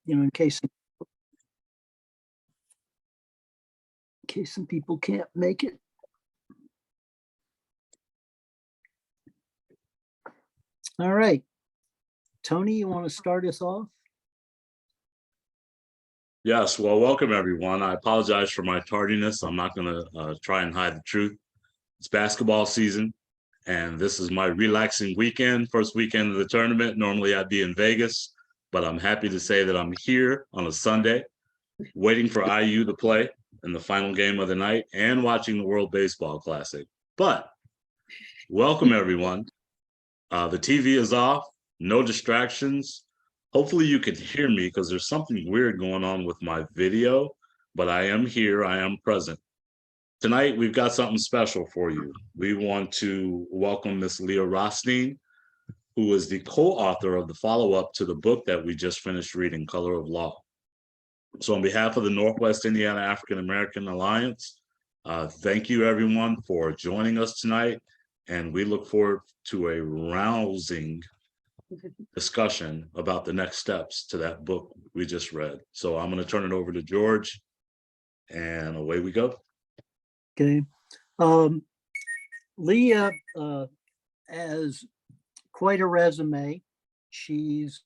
in case some people can't make it. All right. Tony, you want to start us off? Yes, well, welcome everyone. I apologize for my tardiness. I'm not going to try and hide the truth. It's basketball season, and this is my relaxing weekend, first weekend of the tournament. Normally I'd be in Vegas, but I'm happy to say that I'm here on a Sunday, waiting for IU to play in the final game of the night and watching the World Baseball Classic. But welcome everyone. The TV is off, no distractions. Hopefully you can hear me because there's something weird going on with my video, but I am here, I am present. Tonight, we've got something special for you. We want to welcome Miss Leah Rothstein, who is the co-author of the follow-up to the book that we just finished reading, Color of Law. So on behalf of the Northwest Indiana African American Alliance, thank you everyone for joining us tonight, and we look forward to a rousing discussion about the next steps to that book we just read. So I'm going to turn it over to George, and away we go. Okay. Leah has quite a resume. She's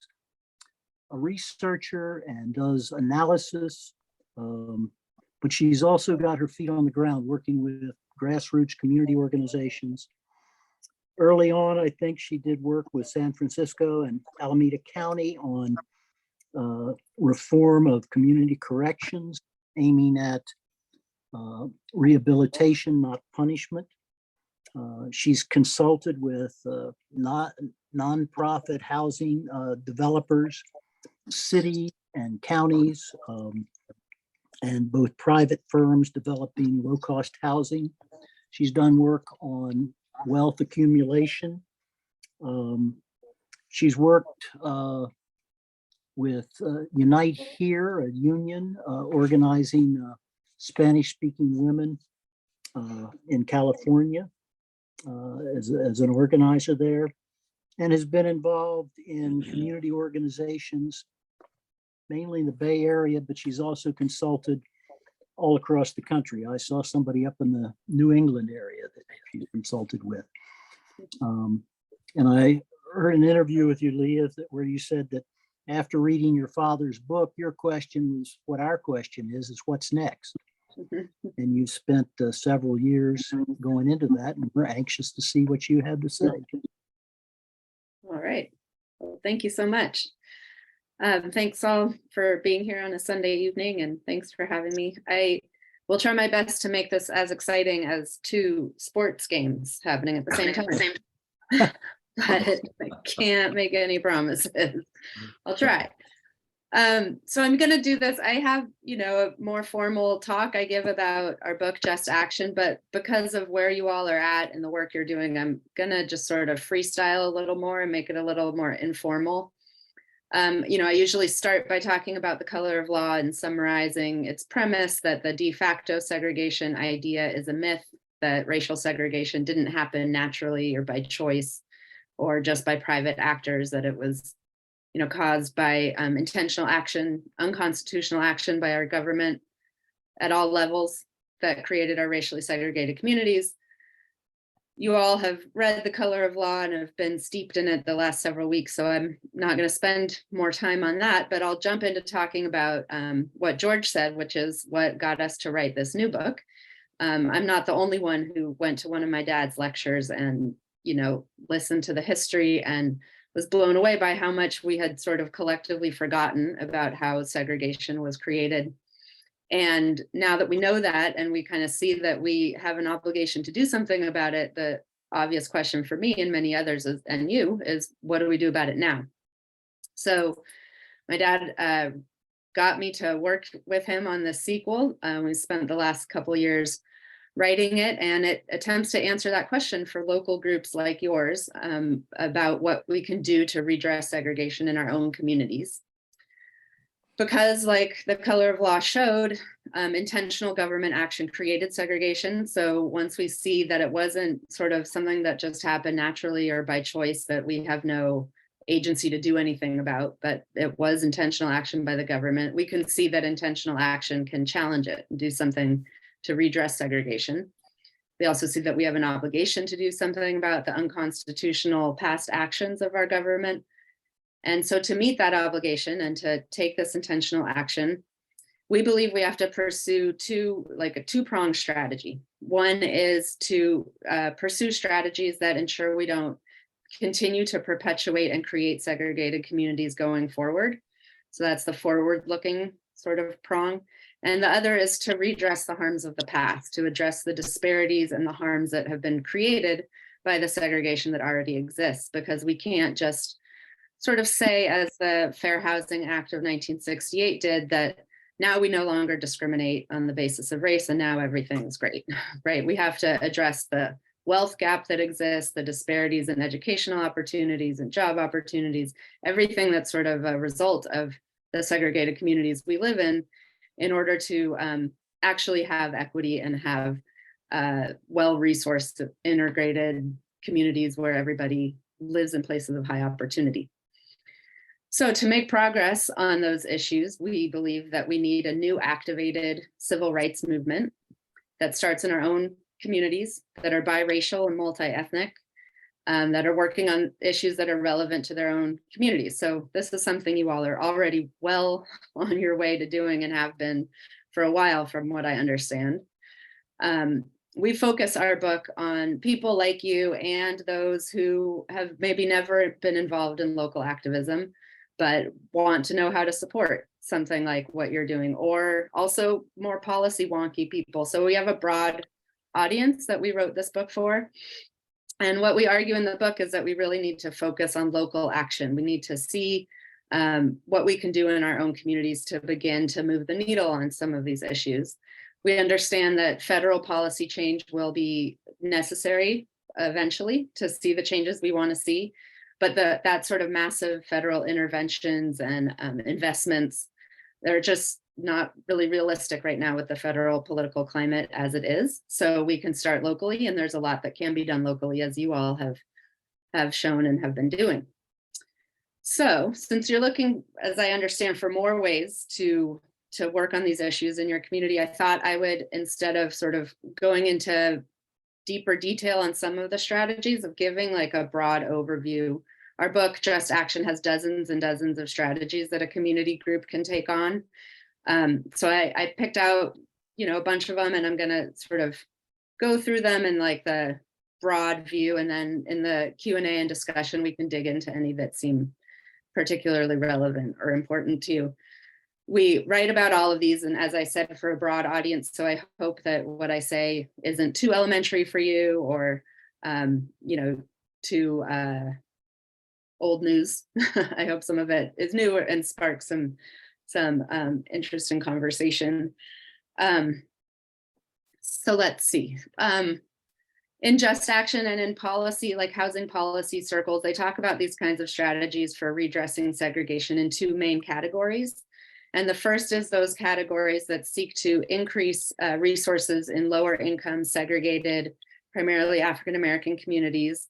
a researcher and does analysis, but she's also got her feet on the ground working with grassroots community organizations. Early on, I think she did work with San Francisco and Alameda County on reform of community corrections, aiming at rehabilitation, not punishment. She's consulted with nonprofit housing developers, city and counties, and both private firms developing low-cost housing. She's done work on wealth accumulation. She's worked with Unite Here, a union organizing Spanish-speaking women in California as an organizer there, and has been involved in community organizations, mainly in the Bay Area, but she's also consulted all across the country. I saw somebody up in the New England area that she's consulted with. And I heard an interview with you, Leah, where you said that after reading your father's book, your question was what our question is what's next? And you spent several years going into that, and we're anxious to see what you had to say. All right. Well, thank you so much. Thanks all for being here on a Sunday evening, and thanks for having me. I will try my best to make this as exciting as 2 sports games happening at the same time. But I can't make any promises. I'll try. So I'm going to do this. I have, a more formal talk I give about our book, Just Action, but because of where you all are at and the work you're doing, I'm going to just sort of freestyle a little more and make it a little more informal. I usually start by talking about the color of law and summarizing its premise that the de facto segregation idea is a myth, that racial segregation didn't happen naturally or by choice or just by private actors, that it was caused by intentional action, unconstitutional action by our government at all levels that created our racially segregated communities. You all have read The Color of Law and have been steeped in it the last several weeks, so I'm not going to spend more time on that, but I'll jump into talking about what George said, which is what got us to write this new book. I'm not the only one who went to one of my dad's lectures and, listened to the history and was blown away by how much we had sort of collectively forgotten about how segregation was created. And now that we know that, and we kind of see that we have an obligation to do something about it, the obvious question for me and many others and you is, what do we do about it now? So my dad got me to work with him on this sequel. We spent the last couple of years writing it, and it attempts to answer that question for local groups like yours about what we can do to redress segregation in our own communities. Because, like The Color of Law showed, intentional government action created segregation. So once we see that it wasn't sort of something that just happened naturally or by choice, that we have no agency to do anything about, but it was intentional action by the government. We can see that intentional action can challenge it and do something to redress segregation. We also see that we have an obligation to do something about the unconstitutional past actions of our government. And so to meet that obligation and to take this intentional action, we believe we have to pursue a two-pronged strategy. One is to pursue strategies that ensure we don't continue to perpetuate and create segregated communities going forward. So that's the forward-looking sort of prong. And the other is to redress the harms of the past, to address the disparities and the harms that have been created by the segregation that already exists, because we can't just sort of say, as the Fair Housing Act of 1968 did, that now we no longer discriminate on the basis of race and now everything is great, right? We have to address the wealth gap that exists, the disparities in educational opportunities and job opportunities, everything that's sort of a result of the segregated communities we live in order to actually have equity and have well-resourced, integrated communities where everybody lives in places of high opportunity. So to make progress on those issues, we believe that we need a new activated civil rights movement that starts in our own communities that are biracial and multi-ethnic, that are working on issues that are relevant to their own communities. So this is something you all are already well on your way to doing and have been for a while, from what I understand. We focus our book on people like you and those who have maybe never been involved in local activism, but want to know how to support something like what you're doing, or also more policy wonky people. So we have a broad audience that we wrote this book for. And what we argue in the book is that we really need to focus on local action. We need to see what we can do in our own communities to begin to move the needle on some of these issues. We understand that federal policy change will be necessary eventually to see the changes we want to see, but that sort of massive federal interventions and investments, they're just not really realistic right now with the federal political climate as it is. So we can start locally, and there's a lot that can be done locally, as you all have shown and have been doing. So since you're looking, as I understand, for more ways to work on these issues in your community, I thought I would, instead of sort of going into deeper detail on some of the strategies, of giving like a broad overview. Our book, Just Action, has dozens and dozens of strategies that a community group can take on. So I picked out, a bunch of them, and I'm going to sort of go through them in like the broad view, and then in the Q&A and discussion, we can dig into any that seem particularly relevant or important to you. We write about all of these, and as I said, for a broad audience, so I hope that what I say isn't too elementary for you or, too old news. I hope some of it is new and sparks some interesting conversation. So let's see. In Just Action and in policy, like housing policy circles, they talk about these kinds of strategies for redressing segregation in two main categories. And the first is those categories that seek to increase resources in lower income, segregated, primarily African-American communities,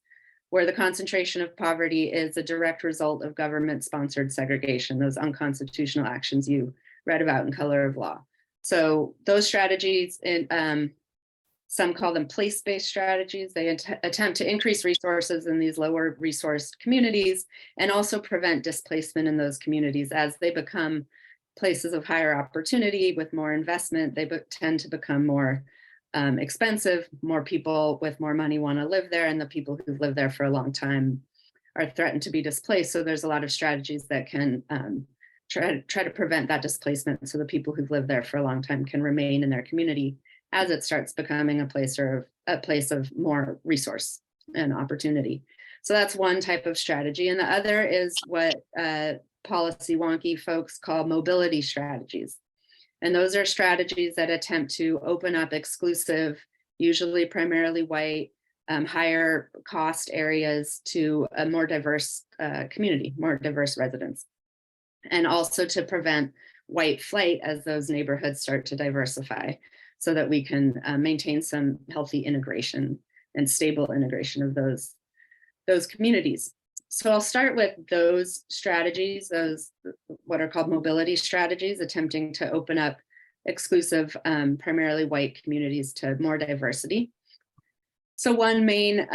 where the concentration of poverty is a direct result of government-sponsored segregation, those unconstitutional actions you read about in Color of Law. So those strategies, some call them place-based strategies. They attempt to increase resources in these lower resourced communities and also prevent displacement in those communities as they become places of higher opportunity with more investment. They tend to become more expensive. More people with more money want to live there, and the people who've lived there for a long time are threatened to be displaced. So there's a lot of strategies that can try to prevent that displacement, so the people who've lived there for a long time can remain in their community as it starts becoming a place of more resource and opportunity. So that's one type of strategy. And the other is what policy wonky folks call mobility strategies. And those are strategies that attempt to open up exclusive, usually primarily white, higher cost areas to a more diverse community, more diverse residents. And also to prevent white flight as those neighborhoods start to diversify, so that we can maintain some healthy integration and stable integration of those communities. So I'll start with those strategies, those what are called mobility strategies, attempting to open up exclusive, primarily white communities to more diversity. So one main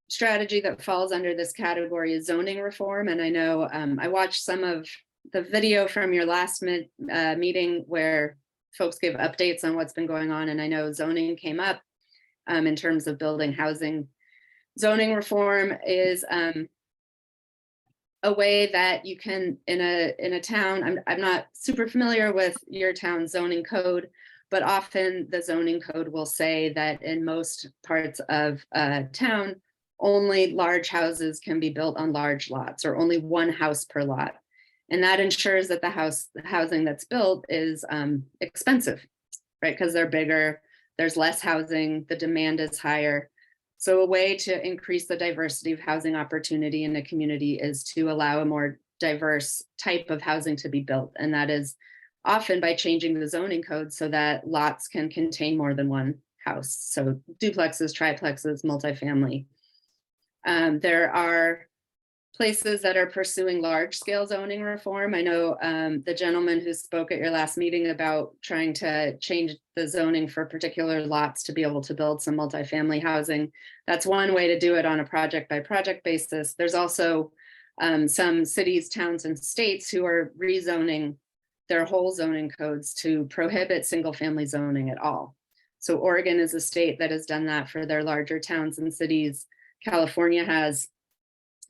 strategy that falls under this category is zoning reform. And I know I watched some of the video from your last meeting where folks give updates on what's been going on. And I know zoning came up in terms of building housing. Zoning reform is a way that you can, in a town, I'm not super familiar with your town's zoning code, but often the zoning code will say that in most parts of a town, only large houses can be built on large lots, or only one house per lot. And that ensures that the housing that's built is expensive, right? Because they're bigger, there's less housing, the demand is higher. So a way to increase the diversity of housing opportunity in a community is to allow a more diverse type of housing to be built. And that is often by changing the zoning code so that lots can contain more than one house. So duplexes, triplexes, multifamily. There are places that are pursuing large scale zoning reform. I know the gentleman who spoke at your last meeting about trying to change the zoning for particular lots to be able to build some multifamily housing. That's one way to do it on a project by project basis. There's also some cities, towns, and states who are rezoning their whole zoning codes to prohibit single family zoning at all. So Oregon is a state that has done that for their larger towns and cities. California has,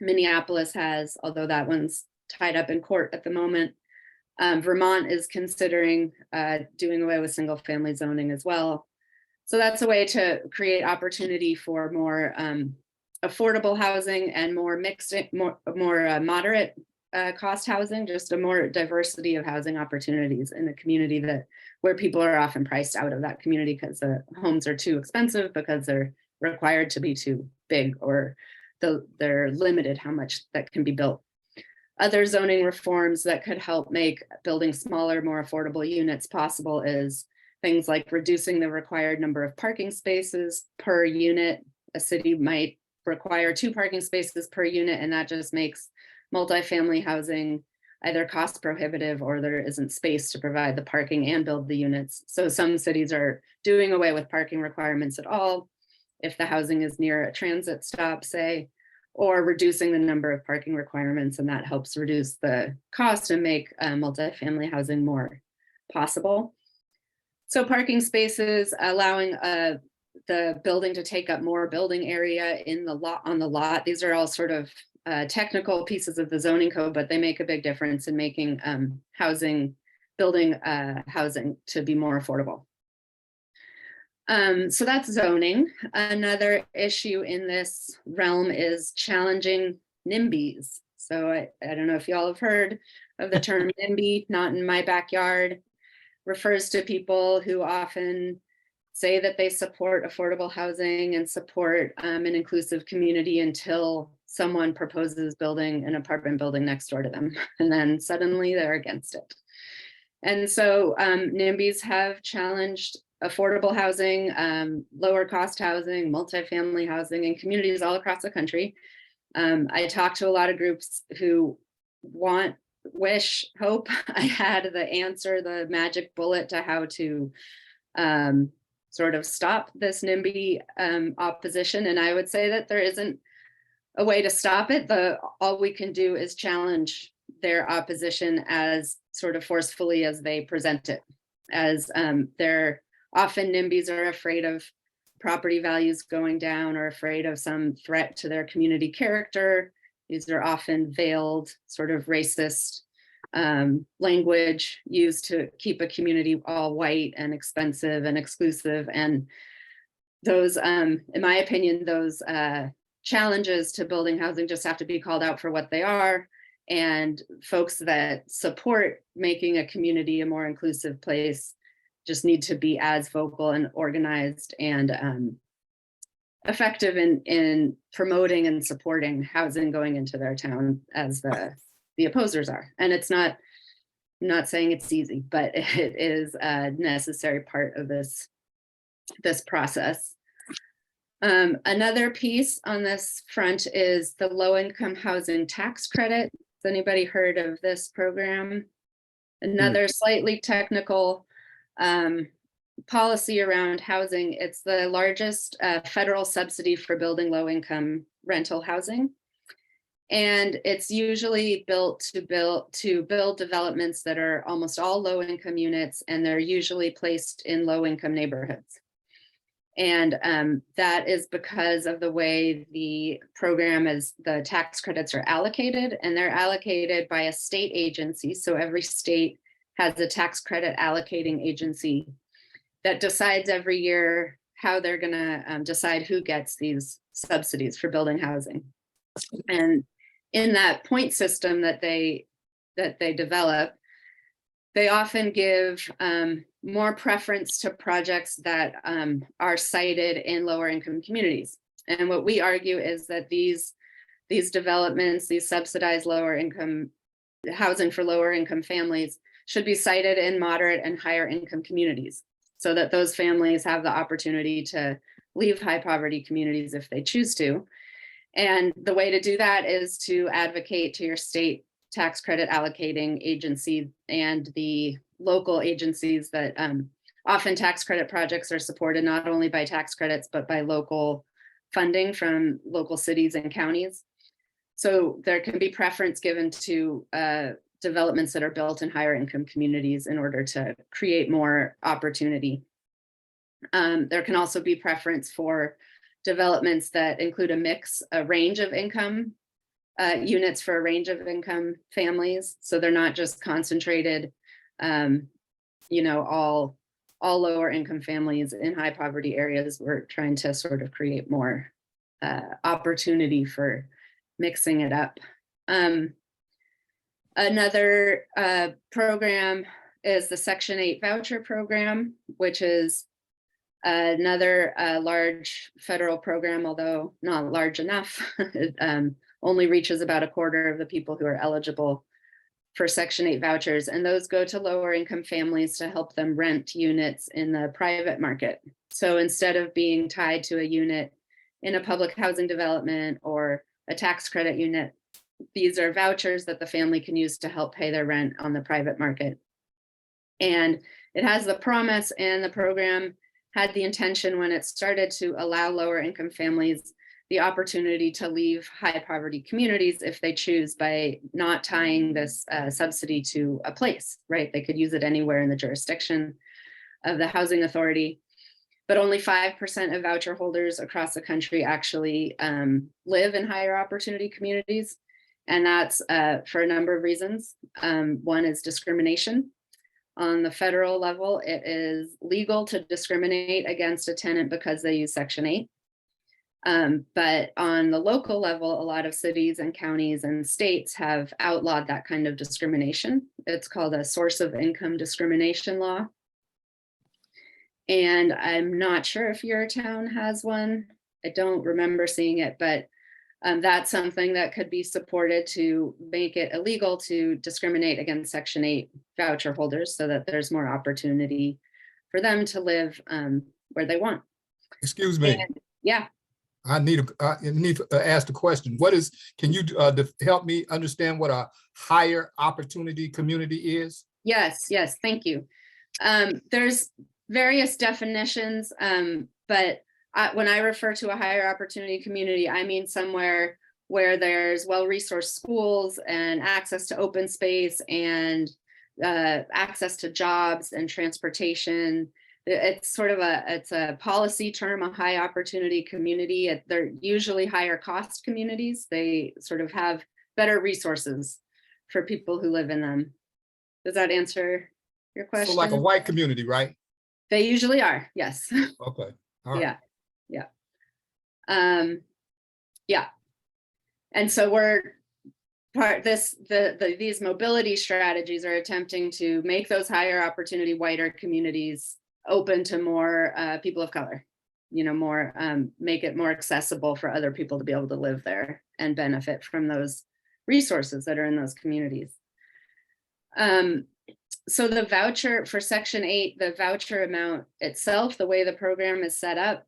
Minneapolis has, although that one's tied up in court at the moment. Vermont is considering doing away with single family zoning as well. So that's a way to create opportunity for more affordable housing and more mixed, more moderate cost housing, just a more diversity of housing opportunities in a community where people are often priced out of that community because the homes are too expensive, because they're required to be too big, or they're limited how much that can be built. Other zoning reforms that could help make building smaller, more affordable units possible is things like reducing the required number of parking spaces per unit. A city might require 2 parking spaces per unit, and that just makes multifamily housing either cost prohibitive or there isn't space to provide the parking and build the units. So some cities are doing away with parking requirements at all if the housing is near a transit stop, say, or reducing the number of parking requirements, and that helps reduce the cost and make multifamily housing more possible. So parking spaces, allowing the building to take up more building area in the lot, on the lot. These are all sort of technical pieces of the zoning code, but they make a big difference in making building housing to be more affordable. So that's zoning. Another issue in this realm is challenging NIMBYs. So I don't know if y'all have heard of the term NIMBY, not in my backyard, refers to people who often say that they support affordable housing and support an inclusive community until someone proposes building an apartment building next door to them, and then suddenly they're against it. And so NIMBYs have challenged affordable housing, lower cost housing, multifamily housing in communities all across the country. I talk to a lot of groups who hope I had the answer, the magic bullet to how to sort of stop this NIMBY opposition. And I would say that there isn't a way to stop it. All we can do is challenge their opposition as sort of forcefully as they present it, as they're often NIMBYs are afraid of property values going down or afraid of some threat to their community character. These are often veiled, sort of racist language used to keep a community all white and expensive and exclusive. And those, in my opinion, those challenges to building housing just have to be called out for what they are. And folks that support making a community a more inclusive place just need to be as vocal and organized and effective in promoting and supporting housing going into their town as the opposers are. And it's not, I'm not saying it's easy, but it is a necessary part of this process. Another piece on this front is the low-income housing tax credit. Has anybody heard of this program? Another slightly technical policy around housing. It's the largest federal subsidy for building low-income rental housing. And it's usually built to build developments that are almost all low-income units, and they're usually placed in low-income neighborhoods. And that is because of the way the program is, the tax credits are allocated, and they're allocated by a state agency. So every state has a tax credit allocating agency that decides every year how they're gonna decide who gets these subsidies for building housing. And in that point system that they develop, they often give more preference to projects that are sited in lower income communities. And what we argue is that these developments, these subsidized lower income housing for lower income families, should be sited in moderate and higher income communities, so that those families have the opportunity to leave high poverty communities if they choose to. And the way to do that is to advocate to your state tax credit allocating agency and the local agencies that often tax credit projects are supported not only by tax credits, but by local funding from local cities and counties. So there can be preference given to developments that are built in higher income communities in order to create more opportunity. There can also be preference for developments that include a range of income units for a range of income families. So they're not just concentrated, all lower income families in high poverty areas. We're trying to sort of create more opportunity for mixing it up. Another program is the Section 8 voucher program, which is another large federal program, although not large enough. It only reaches about a quarter of the people who are eligible for Section 8 vouchers. And those go to lower income families to help them rent units in the private market. So instead of being tied to a unit in a public housing development or a tax credit unit, these are vouchers that the family can use to help pay their rent on the private market. And it has the promise, and the program had the intention when it started to allow lower income families the opportunity to leave high poverty communities if they choose, by not tying this subsidy to a place, right? They could use it anywhere in the jurisdiction of the housing authority, but only 5% of voucher holders across the country actually live in higher opportunity communities. And that's for a number of reasons. One is discrimination. On the federal level, it is legal to discriminate against a tenant because they use Section 8. But on the local level, a lot of cities and counties and states have outlawed that kind of discrimination. It's called a source of income discrimination law. And I'm not sure if your town has one. I don't remember seeing it, but that's something that could be supported to make it illegal to discriminate against Section 8 voucher holders, so that there's more opportunity for them to live where they want. Excuse me. And, yeah. I need to ask the question. Can you help me understand what a higher opportunity community is? Yes, thank you. There's various definitions, but when I refer to a higher opportunity community, I mean somewhere where there's well-resourced schools and access to open space and access to jobs and transportation. It's sort of a policy term, a high opportunity community. They're usually higher cost communities. They sort of have better resources for people who live in them. Does that answer your question? So like a white community, right? They usually are, yes. Okay. All right. Yeah. And so these mobility strategies are attempting to make those higher opportunity whiter communities open to more people of color, more, make it more accessible for other people to be able to live there and benefit from those resources that are in those communities. So the voucher for Section 8, the voucher amount itself, the way the program is set up,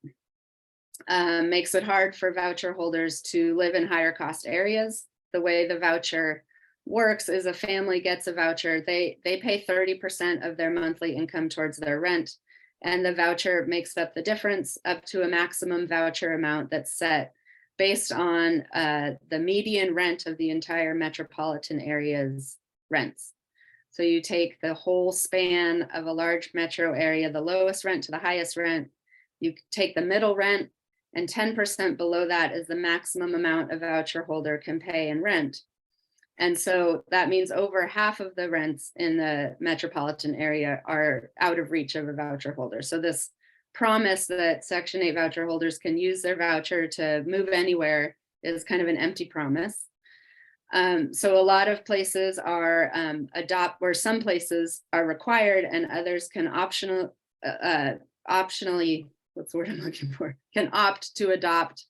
makes it hard for voucher holders to live in higher cost areas. The way the voucher works is a family gets a voucher, they pay 30% of their monthly income towards their rent, and the voucher makes up the difference up to a maximum voucher amount that's set based on the median rent of the entire metropolitan area's rents. So you take the whole span of a large metro area, the lowest rent to the highest rent, you take the middle rent, and 10% below that is the maximum amount a voucher holder can pay in rent. And so that means over half of the rents in the metropolitan area are out of reach of a voucher holder. So this promise that Section 8 voucher holders can use their voucher to move anywhere is kind of an empty promise. So a lot of places are where some places are required and others can optionally, what's the word I'm looking for, can opt to adopt,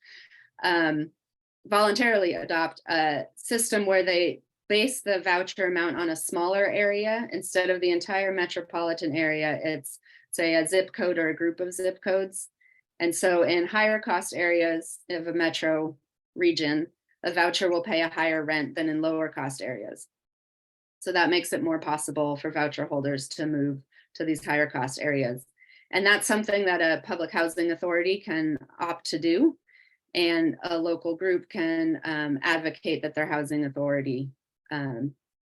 voluntarily adopt a system where they base the voucher amount on a smaller area instead of the entire metropolitan area. It's, say, a zip code or a group of zip codes. And so in higher cost areas of a metro region, a voucher will pay a higher rent than in lower cost areas. So that makes it more possible for voucher holders to move to these higher cost areas. And that's something that a public housing authority can opt to do. And a local group can advocate that their housing authority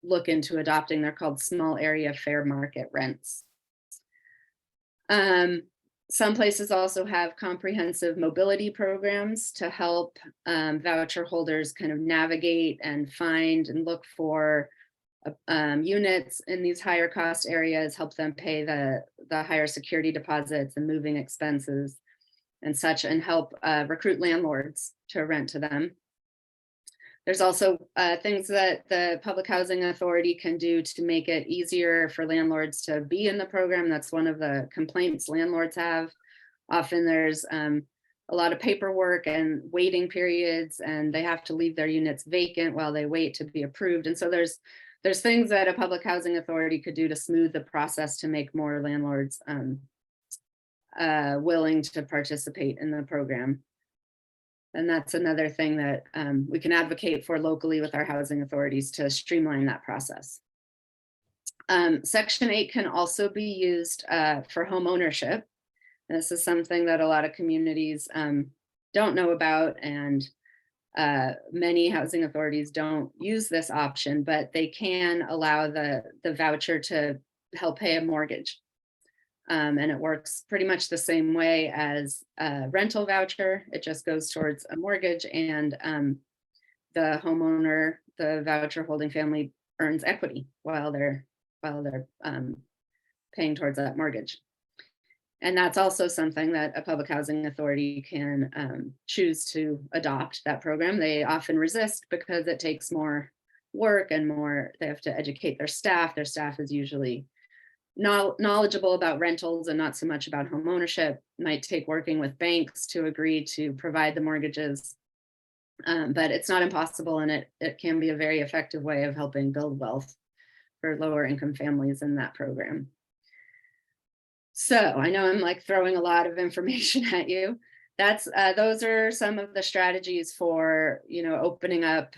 look into adopting. They're called small area fair market rents. Some places also have comprehensive mobility programs to help voucher holders kind of navigate and find and look for units in these higher cost areas, help them pay the higher security deposits and moving expenses and such, and help recruit landlords to rent to them. There's also things that the Public Housing Authority can do to make it easier for landlords to be in the program. That's one of the complaints landlords have. Often there's a lot of paperwork and waiting periods, and they have to leave their units vacant while they wait to be approved. And so there's things that a Public Housing Authority could do to smooth the process to make more landlords willing to participate in the program. And that's another thing that we can advocate for locally with our housing authorities to streamline that process. Section 8 can also be used for home ownership. And this is something that a lot of communities don't know about, and many housing authorities don't use this option, but they can allow the voucher to help pay a mortgage. And it works pretty much the same way as a rental voucher. It just goes towards a mortgage, and the homeowner, the voucher holding family, earns equity while they're paying towards that mortgage. And that's also something that a public housing authority can choose to adopt that program. They often resist because it takes more work and they have to educate their staff. Their staff is usually knowledgeable about rentals and not so much about home ownership. Might take working with banks to agree to provide the mortgages, but it's not impossible, and it can be a very effective way of helping build wealth for lower income families in that program. So I know I'm like throwing a lot of information at you. Those are some of the strategies for, opening up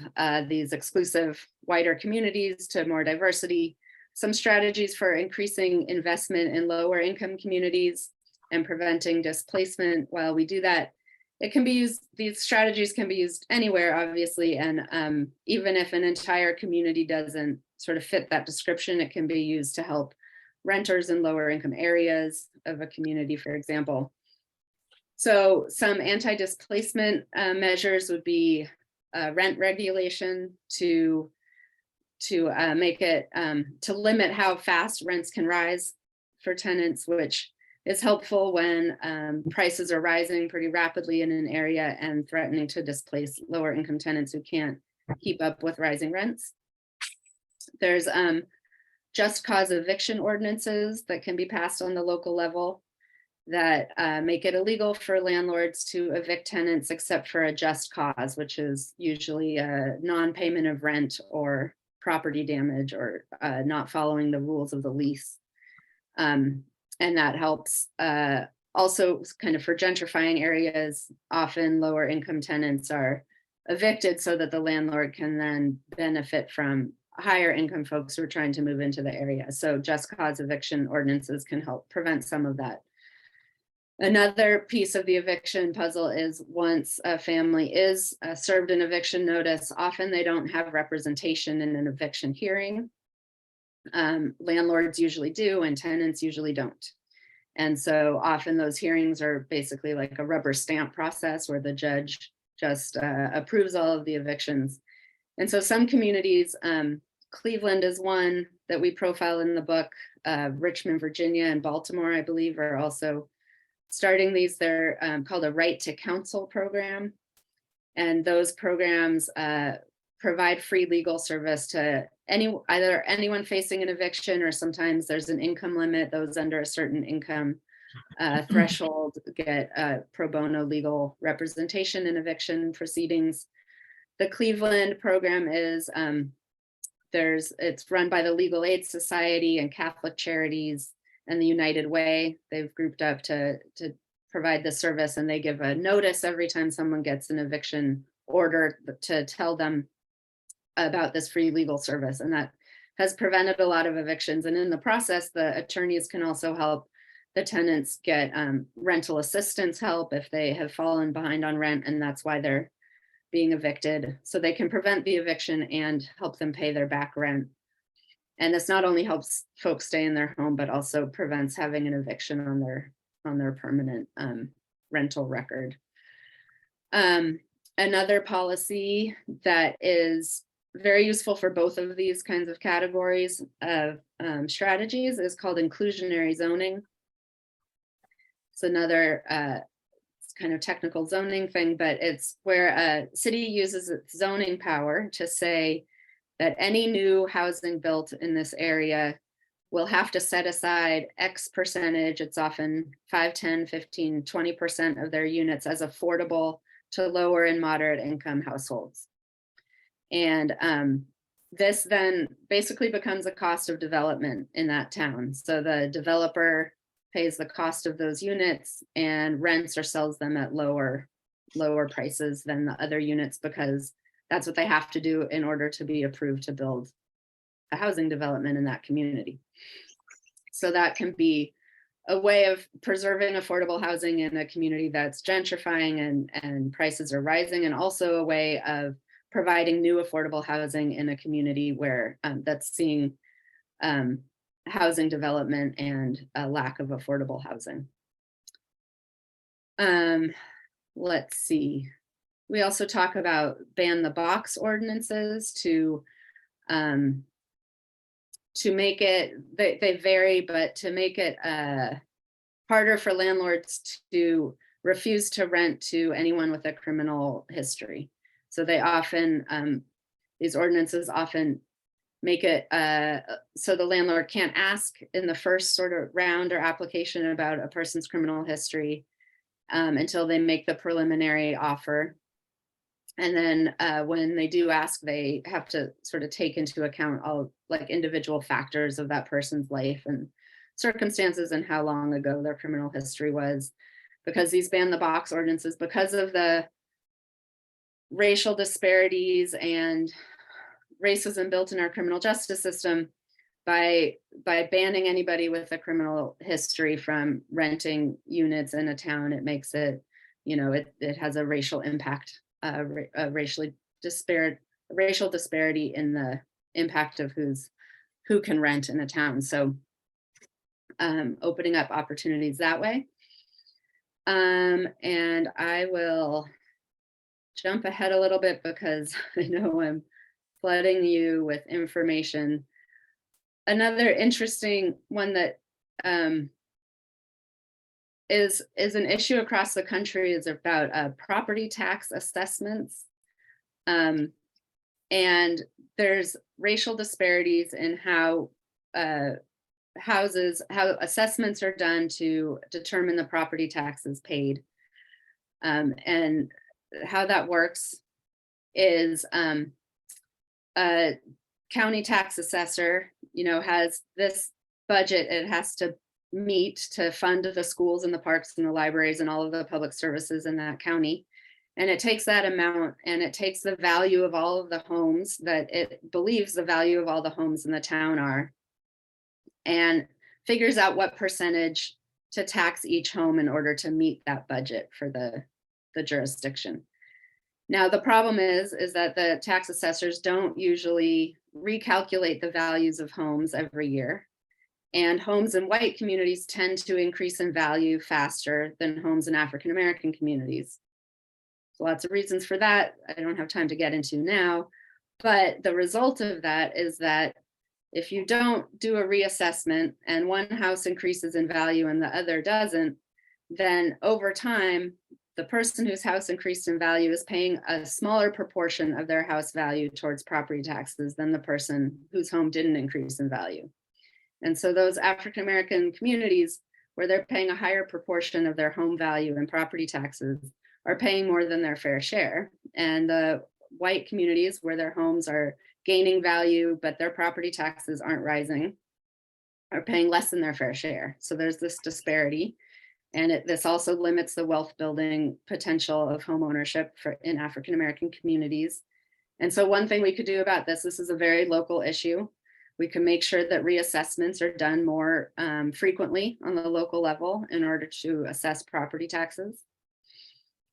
these exclusive, wider communities to more diversity. Some strategies for increasing investment in lower income communities and preventing displacement. While we do that, these strategies can be used anywhere, obviously. And even if an entire community doesn't sort of fit that description, it can be used to help renters in lower income areas of a community, for example. So some anti-displacement measures would be rent regulation to make it, to limit how fast rents can rise for tenants, which is helpful when prices are rising pretty rapidly in an area and threatening to displace lower income tenants who can't keep up with rising rents. There's just cause eviction ordinances that can be passed on the local level that make it illegal for landlords to evict tenants except for a just cause, which is usually a non-payment of rent or property damage or not following the rules of the lease. And that helps Also, kind of for gentrifying areas, often lower income tenants are evicted so that the landlord can then benefit from higher income folks who are trying to move into the area. So just cause eviction ordinances can help prevent some of that. Another piece of the eviction puzzle is once a family is served an eviction notice, often they don't have representation in an eviction hearing. Landlords usually do, and tenants usually don't. And so often those hearings are basically like a rubber stamp process where the judge just approves all of the evictions. And so some communities, Cleveland is one that we profile in the book, Richmond, Virginia, and Baltimore, I believe, are also starting these. They're called a right to counsel program. And those programs provide free legal service to either anyone facing an eviction, or sometimes there's an income limit. Those under a certain income threshold get pro bono legal representation in eviction proceedings. The Cleveland program is it's run by the Legal Aid Society and Catholic Charities and the United Way. They've grouped up to provide the service, and they give a notice every time someone gets an eviction order to tell them about this free legal service. And that has prevented a lot of evictions. And in the process, the attorneys can also help the tenants get rental assistance help if they have fallen behind on rent, and that's why they're being evicted. So they can prevent the eviction and help them pay their back rent. And this not only helps folks stay in their home, but also prevents having an eviction on their permanent rental record. Another policy that is very useful for both of these kinds of categories of strategies is called inclusionary zoning. It's another it's kind of technical zoning thing, but it's where a city uses its zoning power to say that any new housing built in this area will have to set aside X percentage. It's often 5, 10, 15, 20% of their units as affordable to lower and moderate income households. And this then basically becomes a cost of development in that town. So the developer pays the cost of those units and rents or sells them at lower prices than the other units, because that's what they have to do in order to be approved to build a housing development in that community. So that can be a way of preserving affordable housing in a community that's gentrifying and prices are rising, and also a way of providing new affordable housing in a community where that's seeing housing development and a lack of affordable housing. Let's see. We also talk about ban the box ordinances to make it, they vary, but to make it harder for landlords to refuse to rent to anyone with a criminal history. So they often, these ordinances often make it so the landlord can't ask in the first sort of round or application about a person's criminal history until they make the preliminary offer. And then when they do ask, they have to sort of take into account all like individual factors of that person's life and circumstances and how long ago their criminal history was. Because these ban the box ordinances, because of the racial disparities and racism built in our criminal justice system, by banning anybody with a criminal history from renting units in a town, it makes it, you know, it has a racial impact, racial disparity in the impact of who can rent in a town. So opening up opportunities that way. And I will jump ahead a little bit because I know I'm flooding you with information. Another interesting one that is an issue across the country is about property tax assessments. And there's racial disparities in how assessments are done to determine the property taxes paid. And how that works is a county tax assessor, you know, has this budget it has to meet to fund the schools and the parks and the libraries and all of the public services in that county. And it takes that amount and it takes the value of all of the homes that it believes the value of all the homes in the town are, and figures out what percentage to tax each home in order to meet that budget for the jurisdiction. Now, the problem is that the tax assessors don't usually recalculate the values of homes every year. And homes in white communities tend to increase in value faster than homes in African-American communities. So lots of reasons for that. I don't have time to get into now, but the result of that is that if you don't do a reassessment and one house increases in value and the other doesn't, then over time, the person whose house increased in value is paying a smaller proportion of their house value towards property taxes than the person whose home didn't increase in value. And so those African-American communities where they're paying a higher proportion of their home value in property taxes are paying more than their fair share. And the white communities where their homes are gaining value, but their property taxes aren't rising, are paying less than their fair share. So there's this disparity. And this also limits the wealth building potential of home ownership in African-American communities. And so one thing we could do about this is a very local issue. We can make sure that reassessments are done more frequently on the local level in order to assess property taxes,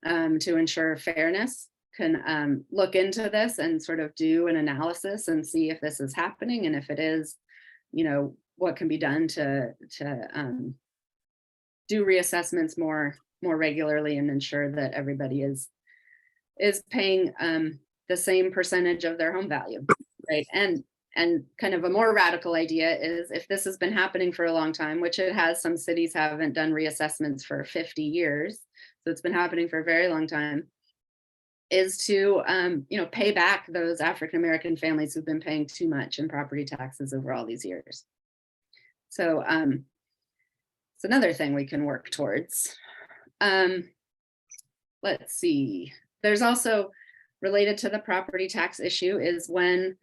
to ensure fairness. Can look into this and sort of do an analysis and see if this is happening, and if it is, what can be done to do reassessments more regularly and ensure that everybody is paying the same percentage of their home value, right? And kind of a more radical idea is, if this has been happening for a long time, which it has, some cities haven't done reassessments for 50 years, so it's been happening for a very long time, is to pay back those African-American families who've been paying too much in property taxes over all these years. So it's another thing we can work towards. Let's see. There's also, related to the property tax issue, is when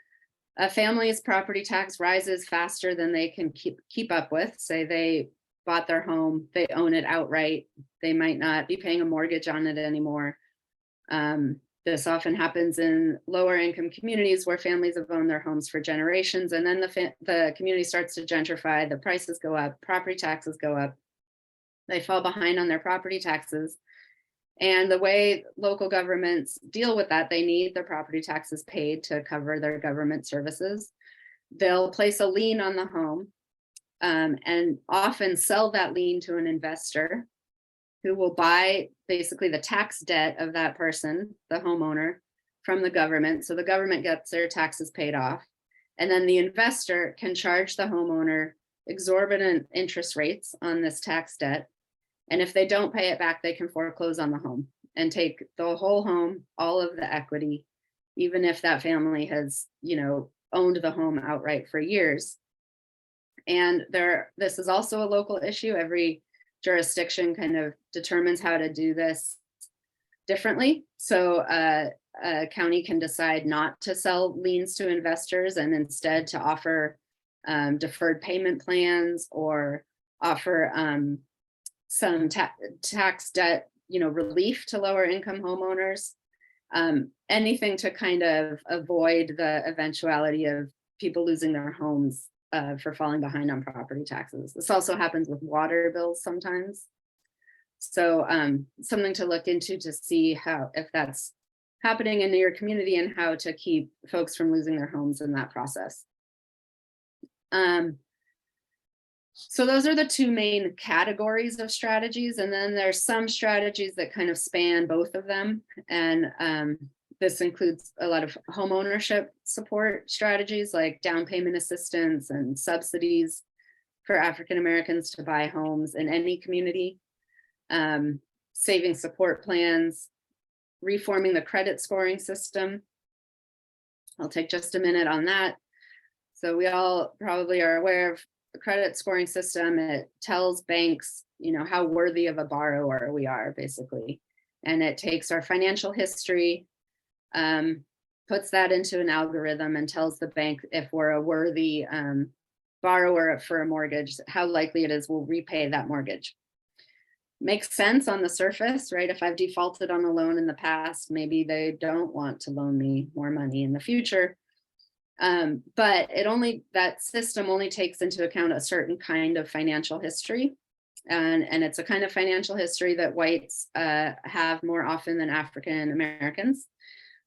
a family's property tax rises faster than they can keep up with. Say they bought their home, they own it outright, they might not be paying a mortgage on it anymore. This often happens in lower income communities where families have owned their homes for generations, and then the community starts to gentrify, the prices go up, property taxes go up, they fall behind on their property taxes. And the way local governments deal with that, they need their property taxes paid to cover their government services. They'll place a lien on the home and often sell that lien to an investor who will buy basically the tax debt of that person, the homeowner, from the government. So the government gets their taxes paid off. And then the investor can charge the homeowner exorbitant interest rates on this tax debt. And if they don't pay it back, they can foreclose on the home and take the whole home, all of the equity, even if that family has, owned the home outright for years. And this is also a local issue. Every jurisdiction kind of determines how to do this differently. So a county can decide not to sell liens to investors and instead to offer deferred payment plans, or offer some tax debt, relief to lower income homeowners, anything to kind of avoid the eventuality of people losing their homes for falling behind on property taxes. This also happens with water bills sometimes. So something to look into to see if that's happening in your community and how to keep folks from losing their homes in that process. So those are the two main categories of strategies. And then there's some strategies that kind of span both of them. And this includes a lot of home ownership support strategies like down payment assistance and subsidies for African Americans to buy homes in any community, saving support plans, reforming the credit scoring system. I'll take just a minute on that. So we all probably are aware of the credit scoring system. It tells banks, how worthy of a borrower we are, basically. And it takes our financial history, puts that into an algorithm and tells the bank if we're a worthy borrower for a mortgage, how likely it is we'll repay that mortgage. Makes sense on the surface, right? If I've defaulted on a loan in the past, maybe they don't want to loan me more money in the future. But that system only takes into account a certain kind of financial history. And it's a kind of financial history that whites have more often than African Americans.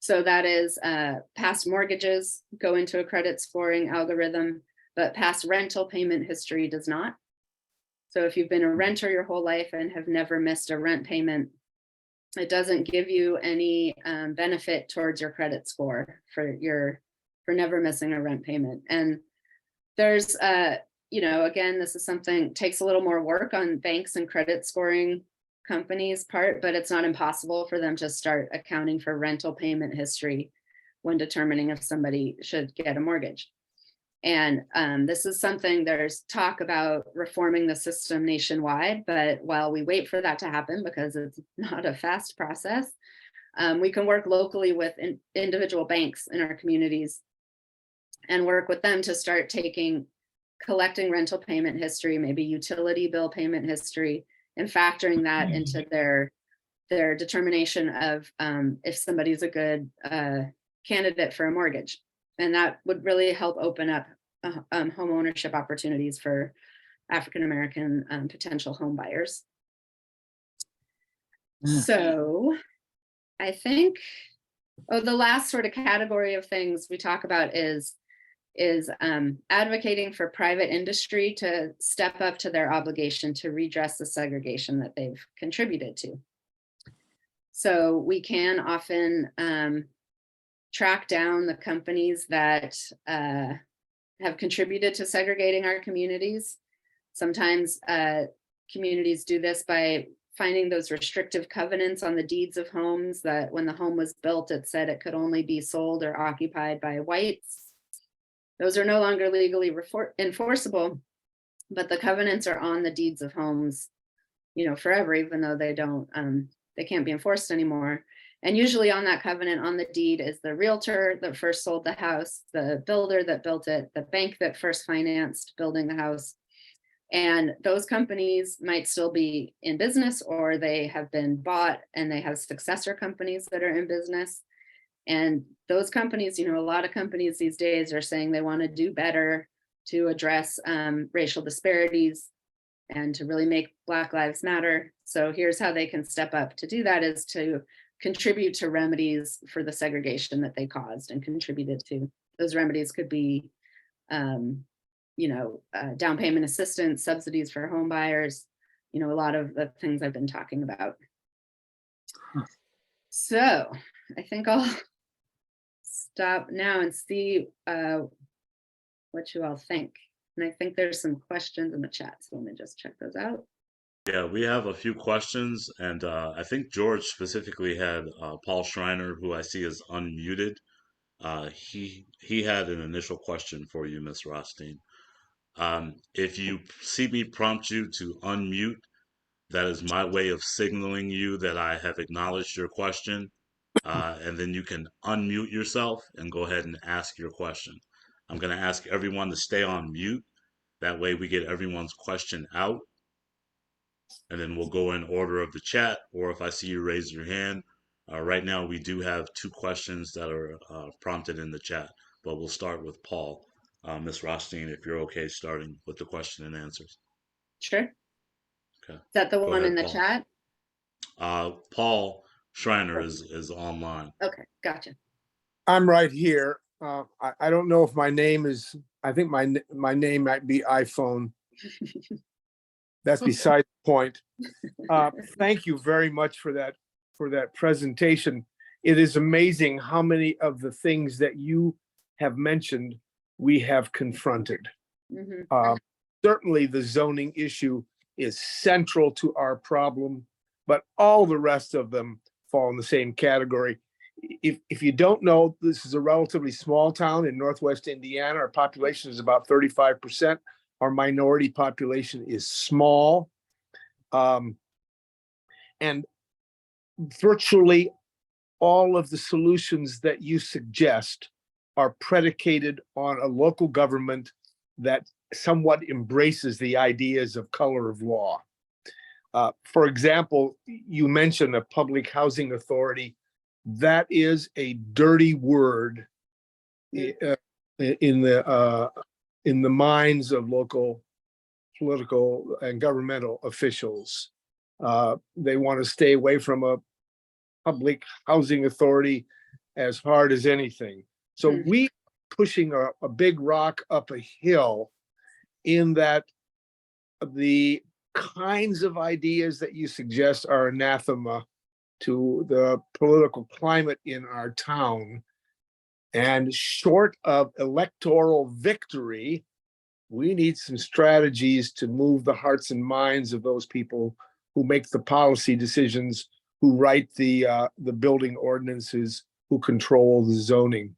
So that is past mortgages go into a credit scoring algorithm, but past rental payment history does not. So if you've been a renter your whole life and have never missed a rent payment, it doesn't give you any benefit towards your credit score for never missing a rent payment. And there's, again, this is something takes a little more work on banks and credit scoring companies' part, but it's not impossible for them to start accounting for rental payment history when determining if somebody should get a mortgage. And this is something, there's talk about reforming the system nationwide, but while we wait for that to happen, because it's not a fast process, we can work locally with individual banks in our communities and work with them to start collecting rental payment history, maybe utility bill payment history, and factoring that into their determination of if somebody's a good candidate for a mortgage. And that would really help open up home ownership opportunities for African-American potential home buyers. So I think, the last sort of category of things we talk about is advocating for private industry to step up to their obligation to redress the segregation that they've contributed to. So we can often track down the companies that have contributed to segregating our communities. Sometimes communities do this by finding those restrictive covenants on the deeds of homes that when the home was built, it said it could only be sold or occupied by whites. Those are no longer legally enforceable, but the covenants are on the deeds of homes, forever, even though they can't be enforced anymore. And usually on that covenant on the deed is the realtor that first sold the house, the builder that built it, the bank that first financed building the house. And those companies might still be in business, or they have been bought and they have successor companies that are in business. And those companies, a lot of companies these days are saying they want to do better to address racial disparities and to really make Black Lives Matter. So here's how they can step up to do that, is to contribute to remedies for the segregation that they caused and contributed to. Those remedies could be, down payment assistance, subsidies for home buyers, a lot of the things I've been talking about. So I think I'll stop now and see what you all think. And I think there's some questions in the chat, so let me just check those out. Yeah, we have a few questions, and I think George specifically had Paul Schreiner, who I see is unmuted. He had an initial question for you, Ms. Rothstein. If you see me prompt you to unmute, that is my way of signaling you that I have acknowledged your question, and then you can unmute yourself and go ahead and ask your question. I'm going to ask everyone to stay on mute. That way we get everyone's question out. And then we'll go in order of the chat, or if I see you raise your hand. Right now, we do have 2 questions that are prompted in the chat, but we'll start with Paul. Ms. Rothstein, if you're okay starting with the question and answers. Sure. Okay. Is that the Go one ahead, in the Paul. chat? Paul Schreiner is online. Okay, gotcha. I'm right here. I don't know if my name is, I think my name might be iPhone. That's beside the point. Thank you very much for that presentation. It is amazing how many of the things that you have mentioned we have confronted. Certainly the zoning issue is central to our problem, but all the rest of them fall in the same category. If you don't know, this is a relatively small town in Northwest Indiana. Our population is about 35%. Our minority population is small. And virtually all of the solutions that you suggest are predicated on a local government that somewhat embraces the ideas of color of law. For example, you mentioned a public housing authority. That is a dirty word in the minds of local political and governmental officials. They want to stay away from a public housing authority as hard as anything. So we pushing a big rock up a hill in that the kinds of ideas that you suggest are anathema to the political climate in our town. And short of electoral victory, we need some strategies to move the hearts and minds of those people who make the policy decisions, who write the building ordinances, who control the zoning.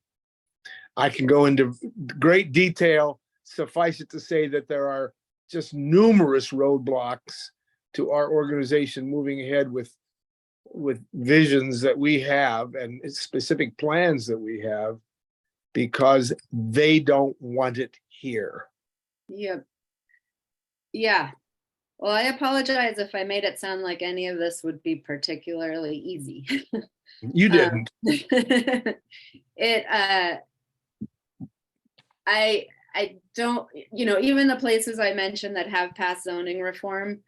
I can go into great detail. Suffice it to say that there are just numerous roadblocks to our organization moving ahead with visions that we have and specific plans that we have, because they don't want it here. Yep. Yeah. Well, I apologize if I made it sound like any of this would be particularly easy. You didn't. I don't, even the places I mentioned that have passed zoning reform,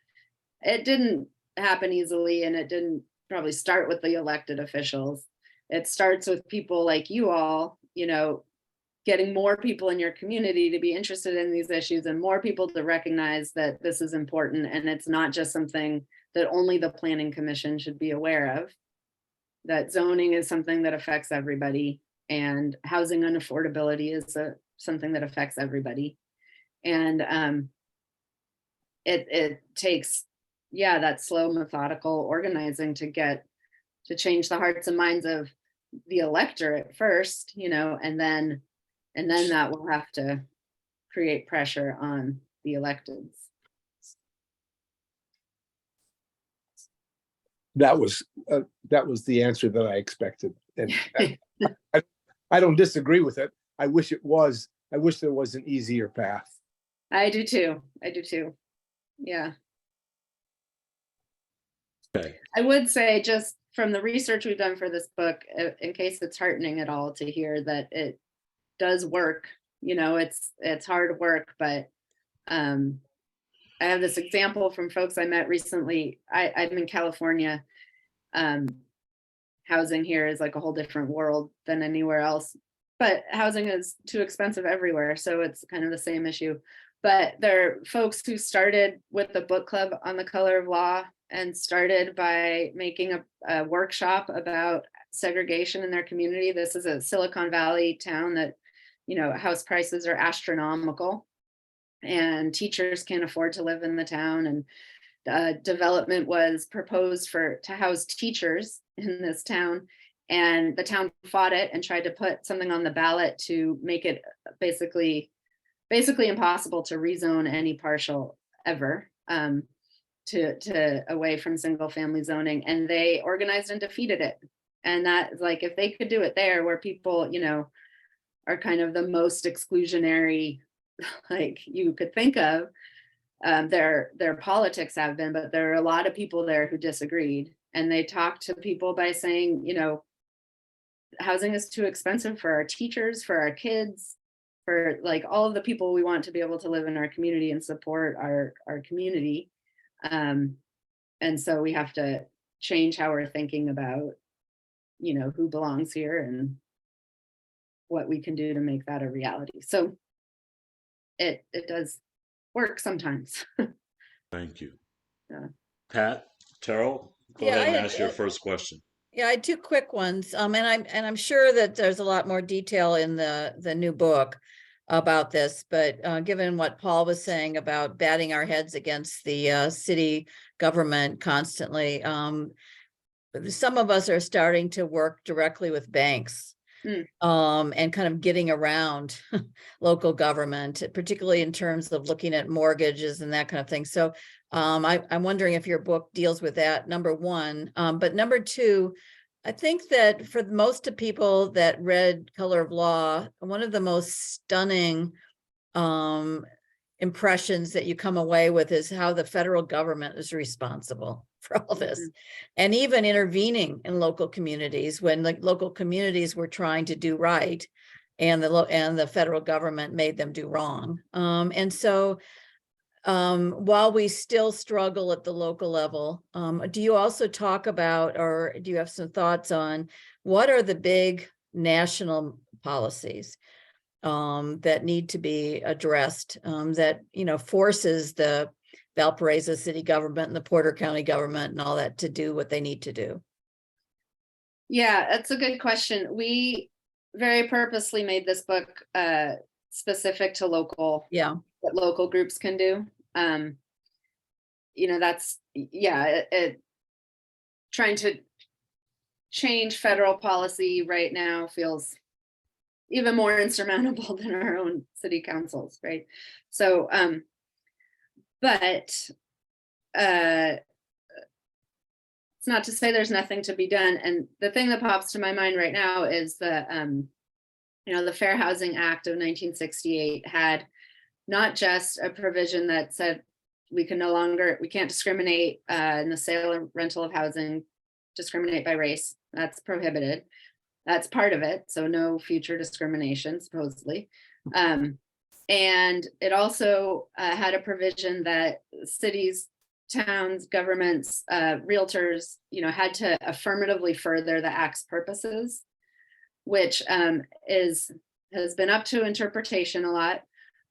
it didn't happen easily, and it didn't probably start with the elected officials. It starts with people like you all, getting more people in your community to be interested in these issues and more people to recognize that this is important and it's not just something that only the planning commission should be aware of, that zoning is something that affects everybody and housing unaffordability is something that affects everybody. And it takes, that slow, methodical organizing to change the hearts and minds of the electorate first, and then that will have to create pressure on the electeds. That was the answer that I expected. And I don't disagree with it. I wish it was. I wish there was an easier path. I do too. Yeah. Okay. I would say, just from the research we've done for this book, in case it's heartening at all to hear that it does work, it's hard work, but I have this example from folks I met recently. I'm in California. Housing here is like a whole different world than anywhere else, but housing is too expensive everywhere. So it's kind of the same issue. But there are folks who started with the book club on the color of law and started by making a workshop about segregation in their community. This is a Silicon Valley town that, house prices are astronomical and teachers can't afford to live in the town. And development was proposed to house teachers in this town. And the town fought it and tried to put something on the ballot to make it basically impossible to rezone any partial ever to away from single family zoning. And they organized and defeated it. And that, like, if they could do it there where people, are kind of the most exclusionary, like you could think of, their politics have been, but there are a lot of people there who disagreed. And they talked to people by saying, housing is too expensive for our teachers, for our kids, for like all of the people we want to be able to live in our community and support our community. And so we have to change how we're thinking about, who belongs here and what we can do to make that a reality. So it does work sometimes. Thank you. Yeah. Pat, Terrell, go Yeah, ahead and I had- ask your first question. Yeah, I had two quick ones. And I'm sure that there's a lot more detail in the new book about this, but given what Paul was saying about batting our heads against the city government constantly, some of us are starting to work directly with banks. And kind of getting around local government, particularly in terms of looking at mortgages and that kind of thing. So I'm wondering if your book deals with that, number one. But number two, I think that for most of people that read Color of Law, one of the most stunning impressions that you come away with is how the federal government is responsible for all this. And even intervening in local communities when the local communities were trying to do right and the federal government made them do wrong. And so while we still struggle at the local level, do you also talk about, or do you have some thoughts on what are the big national policies that need to be addressed, that, forces the Valparaiso city government and the Porter County government and all that to do what they need to do? Yeah, that's a good question. We very purposely made this book specific to local, Yeah. what local groups can do. That's, trying to change federal policy right now feels even more insurmountable than our own city councils, right? So, but it's not to say there's nothing to be done. And the thing that pops to my mind right now is the Fair Housing Act of 1968 had not just a provision that said we can't discriminate in the sale or rental of housing, discriminate by race. That's prohibited. That's part of it. So no future discrimination, supposedly. And it also had a provision that cities, towns, governments, realtors, had to affirmatively further the act's purposes, which has been up to interpretation a lot,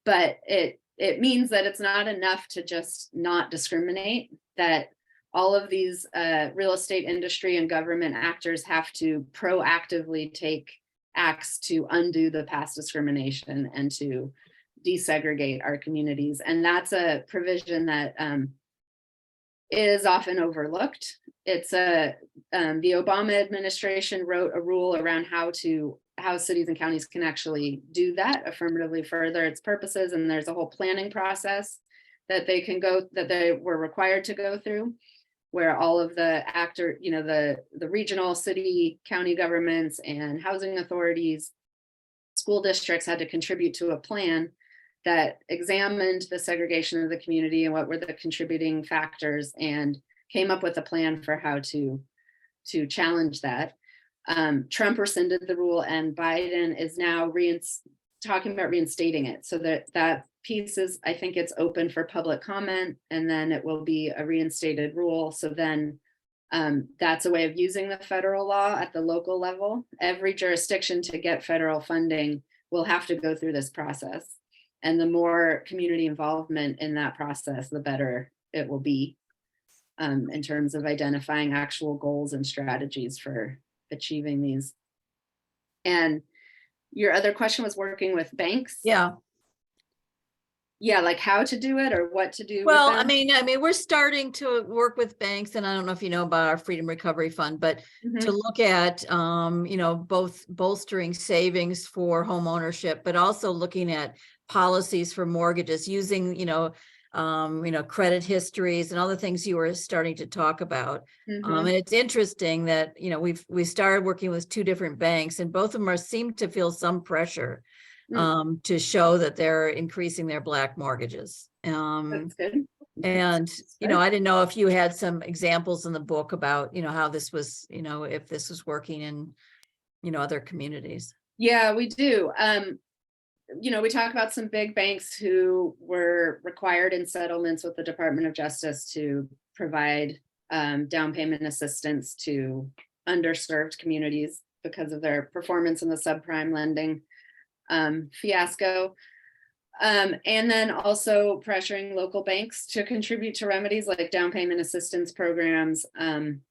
but it means that it's not enough to just not discriminate, that all of these real estate industry and government actors have to proactively take acts to undo the past discrimination and to desegregate our communities. And that's a provision that is often overlooked. It's the Obama administration wrote a rule around how cities and counties can actually do that, affirmatively further its purposes. And there's a whole planning process that they were required to go through, where all of the the regional, city, county governments and housing authorities, school districts had to contribute to a plan that examined the segregation of the community and what were the contributing factors, and came up with a plan for how to challenge that. Trump rescinded the rule, and Biden is now talking about reinstating it. So that piece is, I think it's open for public comment, and then it will be a reinstated rule. So then that's a way of using the federal law at the local level. Every jurisdiction to get federal funding will have to go through this process. And the more community involvement in that process, the better it will be in terms of identifying actual goals and strategies for achieving these. And your other question was working with banks. Yeah. Yeah, like how to do it or what to do. Well, with them? I mean, we're starting to work with banks, and I don't know if you know about our Freedom Recovery Fund, but to look at, both bolstering savings for home ownership, but also looking at policies for mortgages using, credit histories and all the things you were starting to talk about. And it's interesting that, we started working with two different banks, and both of them seem to feel some pressure to show that they're increasing their Black mortgages. That's good. And, I didn't know if you had some examples in the book about, how this was, if this was working in, other communities. Yeah, we do. We talk about some big banks who were required in settlements with the Department of Justice to provide down payment assistance to underserved communities because of their performance in the subprime lending fiasco. And then also pressuring local banks to contribute to remedies like down payment assistance programs and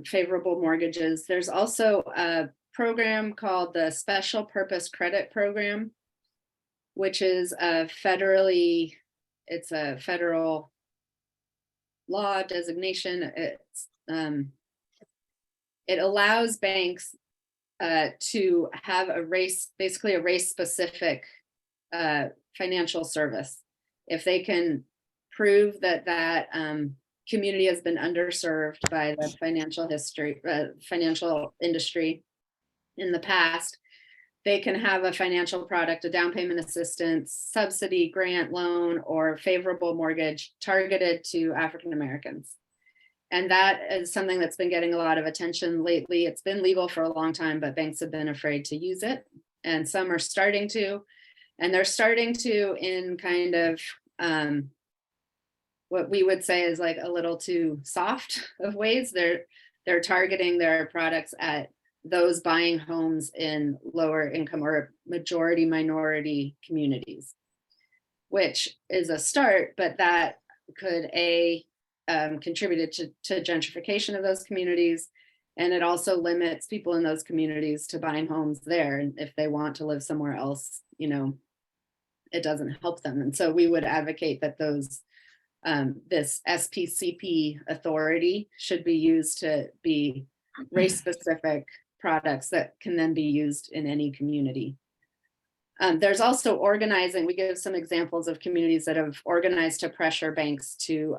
favorable mortgages. There's also a program called the Special Purpose Credit Program, which is it's a federal law designation. It allows banks to have basically a race specific financial service. If they can prove that community has been underserved by the financial industry in the past, they can have a financial product, a down payment assistance, subsidy, grant, loan, or favorable mortgage targeted to African Americans. And that is something that's been getting a lot of attention lately. It's been legal for a long time, but banks have been afraid to use it. And some are starting to, and they're starting to in kind of what we would say is like a little too soft of ways. They're targeting their products at those buying homes in lower income or majority minority communities, which is a start, but that could contributed to gentrification of those communities. And it also limits people in those communities to buying homes there. And if they want to live somewhere else, you know, it doesn't help them. And so we would advocate that this SPCP authority should be used to be race-specific products that can then be used in any community. There's also organizing. We give some examples of communities that have organized to pressure banks to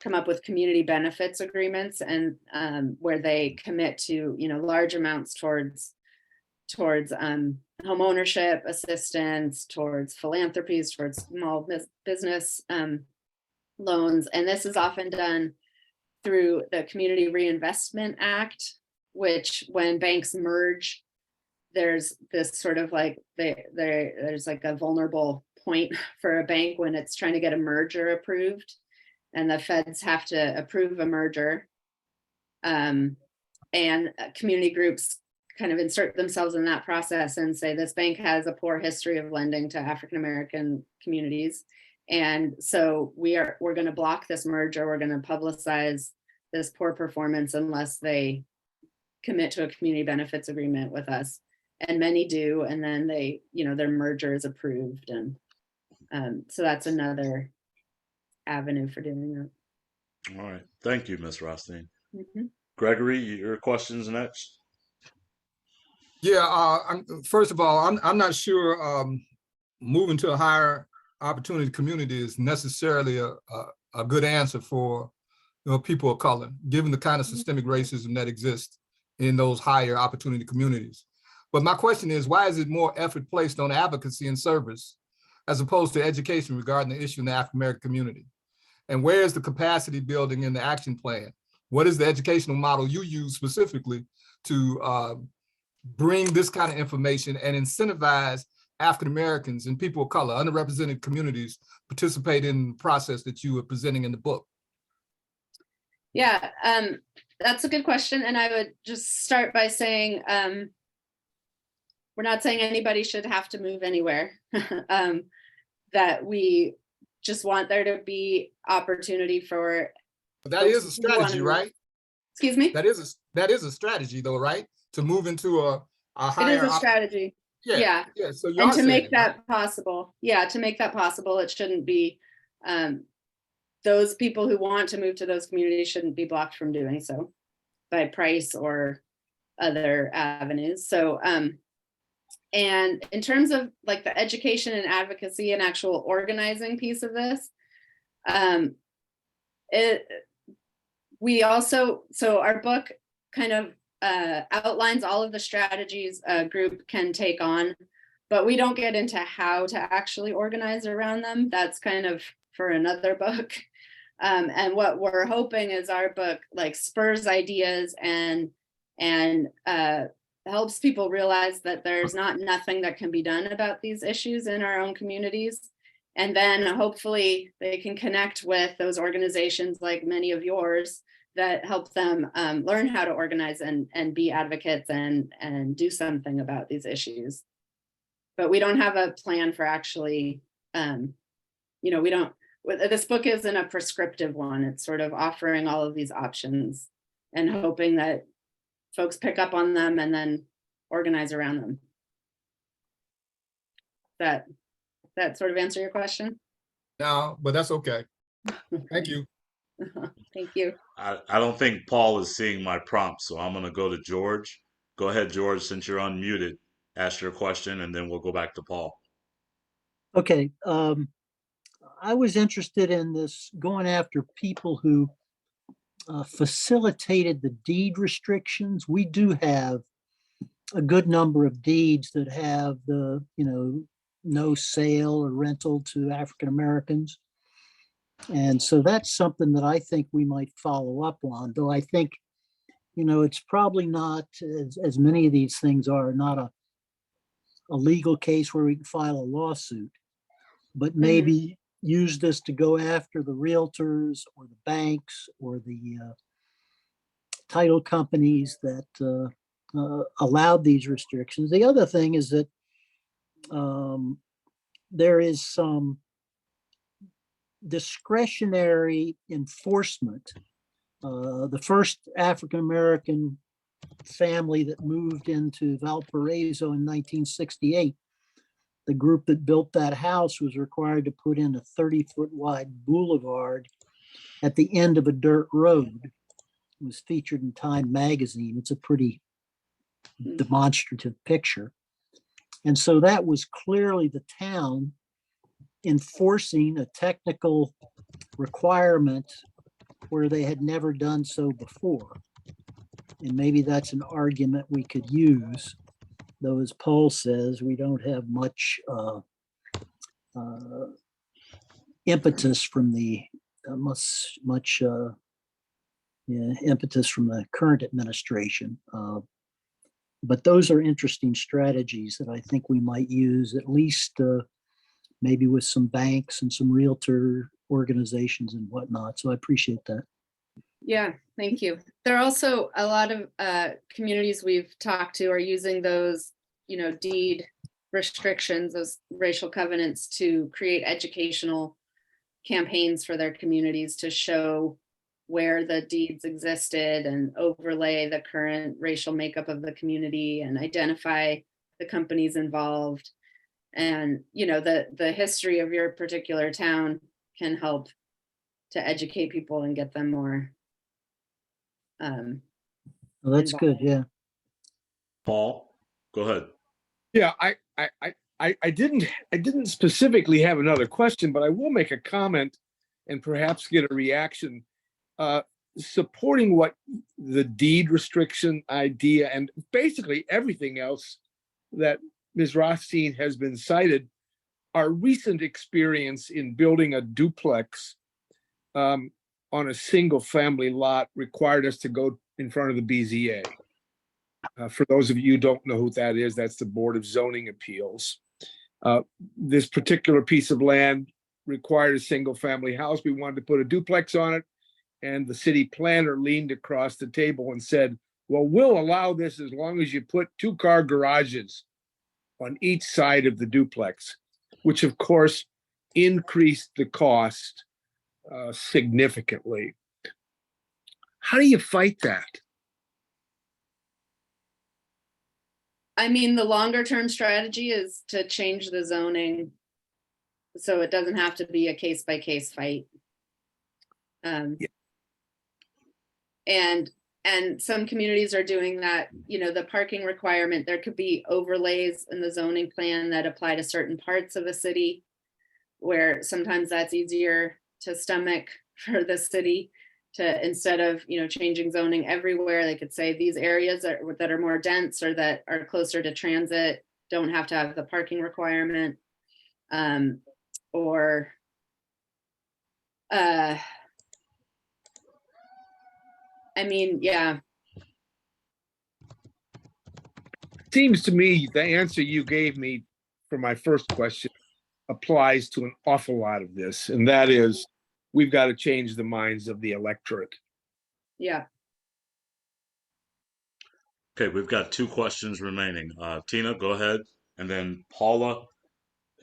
come up with community benefits agreements, and where they commit to, you know, large amounts towards home ownership assistance, towards philanthropies, towards small business loans. And this is often done through the Community Reinvestment Act, which when banks merge, there's this sort of like, there's like a vulnerable point for a bank when it's trying to get a merger approved, and the feds have to approve a merger. And community groups kind of insert themselves in that process and say, this bank has a poor history of lending to African-American communities. And so we're going to block this merger. We're going to publicize this poor performance unless they commit to a community benefits agreement with us. And many do. And then they, you know, their merger is approved. And so that's another avenue for doing that. All right. Thank you, Ms. Rothstein. Mhm. Gregory, your questions next. Yeah, first of all, I'm not sure moving to a higher opportunity community is necessarily a good answer for, you know, people of color, given the kind of systemic racism that exists in those higher opportunity communities. But my question is, why is it more effort placed on advocacy and service as opposed to education regarding the issue in the African American community? And where is the capacity building in the action plan? What is the educational model you use specifically to bring this kind of information and incentivize African Americans and people of color, underrepresented communities, participate in the process that you are presenting in the book? Yeah, that's a good question. And I would just start by saying, we're not saying anybody should have to move anywhere, that we just want there to be opportunity for. That is a strategy, right? Excuse me? That is a strategy though, right? To move into a higher. It is a strategy. Yeah. So And to make that possible, to make that possible, it shouldn't be, those people who want to move to those communities shouldn't be blocked from doing so by price or other avenues. So, and in terms of like the education and advocacy and actual organizing piece of this, so our book kind of outlines all of the strategies a group can take on, but we don't get into how to actually organize around them. That's kind of for another book. And what we're hoping is our book like spurs ideas and helps people realize that there's not nothing that can be done about these issues in our own communities. And then hopefully they can connect with those organizations like many of yours that help them learn how to organize and be advocates and do something about these issues. But we don't have a plan for actually, this book isn't a prescriptive one. It's sort of offering all of these options and hoping that folks pick up on them and then organize around them. That sort of answer your question? No, but that's okay. Thank you. Thank you. I don't think Paul is seeing my prompt, so I'm going to go to George. Go ahead, George, since you're unmuted. Ask your question, and then we'll go back to Paul. Okay. I was interested in this going after people who facilitated the deed restrictions. We do have a good number of deeds that have the, no sale or rental to African Americans. And so that's something that I think we might follow up on, though I think, it's probably not, as many of these things are, not a legal case where we can file a lawsuit, but maybe use this to go after the realtors or the banks or the title companies that allowed these restrictions. The other thing is that there is some discretionary enforcement. The first African-American family that moved into Valparaiso in 1968, the group that built that house was required to put in a 30-foot wide boulevard at the end of a dirt road. It was featured in Time magazine. It's a pretty demonstrative picture. And so that was clearly the town enforcing a technical requirement where they had never done so before. And maybe that's an argument we could use, though, as Paul says, we don't have much impetus from the impetus from the current administration. But those are interesting strategies that I think we might use, at least maybe with some banks and some realtor organizations and whatnot. So I appreciate that. Yeah, thank you. There are also a lot of communities we've talked to are using those, deed restrictions, those racial covenants, to create educational campaigns for their communities to show where the deeds existed and overlay the current racial makeup of the community and identify the companies involved. And, the history of your particular town can help to educate people and get them more. Well, that's good. Yeah. Paul, go ahead. Yeah, I didn't specifically have another question, but I will make a comment and perhaps get a reaction. Supporting what the deed restriction idea and basically everything else that Ms. Rothstein has been cited, our recent experience in building a duplex on a single family lot required us to go in front of the BZA. For those of you who don't know who that is, that's the Board of Zoning Appeals. This particular piece of land required a single family house. We wanted to put a duplex on it. And the city planner leaned across the table and said, well, we'll allow this as long as you put 2-car garages on each side of the duplex, which of course increased the cost significantly. How do you fight that? I mean, the longer term strategy is to change the zoning so it doesn't have to be a case by case fight. Yeah. And some communities are doing that, the parking requirement, there could be overlays in the zoning plan that apply to certain parts of a city where sometimes that's easier to stomach for the city to, instead of, changing zoning everywhere, they could say these areas that are more dense or that are closer to transit don't have to have the parking requirement. Yeah. Seems to me the answer you gave me for my first question applies to an awful lot of this, and that is we've got to change the minds of the electorate. Yeah. Okay, we've got 2 questions remaining. Tina, go ahead. And then Paula,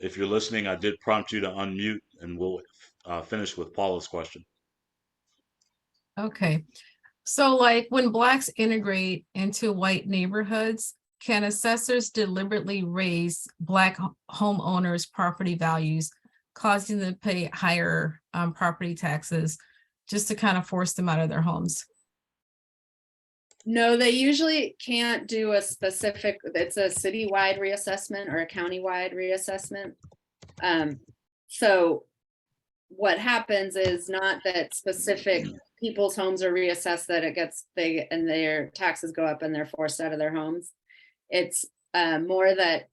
if you're listening, I did prompt you to unmute, and we'll finish with Paula's question. Okay. So like when Blacks integrate into white neighborhoods, can assessors deliberately raise Black homeowners' property values, causing them to pay higher property taxes just to kind of force them out of their homes? No, they usually can't do a specific, it's a citywide reassessment or a countywide reassessment. So what happens is not that specific people's homes are reassessed, that and their taxes go up and they're forced out of their homes. It's more that